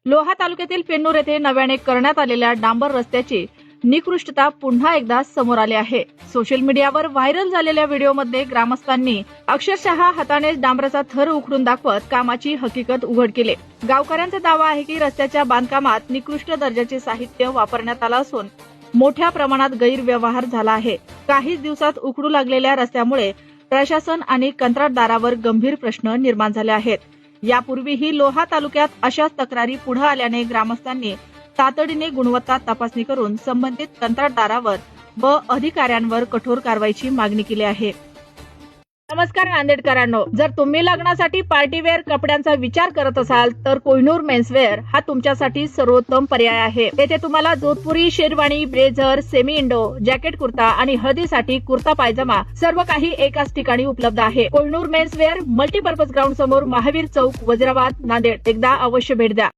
लोहा तालुक्यातील पेन्नूर येथे नव्याने करण्यात आलेल्या डांबर रस्त्याची निकृष्टता पुन्हा एकदा समोर आली आहे। सोशल मीडियावर व्हायरल झालेल्या व्हिडिओमध्ये ग्रामस्थांनी अक्षरशः हाताने डांबराचा थर उखडून दाखवत कामाची हकीकत उघड केली। गावकऱ्यांचा दावा आहे की रस्त्याच्या बांधकामात निकृष्ट दर्जाचे साहित्य वापरण्यात आलं असून मोठ्या प्रमाणात गैरव्यवहार झाला आहे। काहीच दिवसात उखडू लागलेल्या रस्त्यामुळे प्रशासन आणि कंत्राटदारावर गंभीर प्रश्न निर्माण झाले आहेत। यापूर्वीही लोहा तालुक्यात अशाच तक्रारी पुढे आल्याने ग्रामस्थांनी तातडीने गुणवत्ता तपासणी करून संबंधित कंत्राटदारावर व अधिकाऱ्यांवर कठोर कारवाईची मागणी केली आहे। नमस्कार नांदेडकरांनो, जर तुम्ही लग्नासाठी पार्टीवेअर कपड्यांचा विचार करत असाल तर कोहिनूर मेन्सवेअर हा तुमच्यासाठी सर्वोत्तम पर्याय आहे। येथे तुम्हाला Jodhpuri, sherwani, blazer, semi Indo, jacket kurta आणि हळदीसाठी कुर्ता पायजमा सर्व काही एकाच ठिकाणी उपलब्ध आहे। कोहिनूर मेन्सवेअर मल्टीपर्पज ग्राउंड समोर महावीर चौक, वज्राबाद, नांदेड। एकदा अवश्य भेट द्या।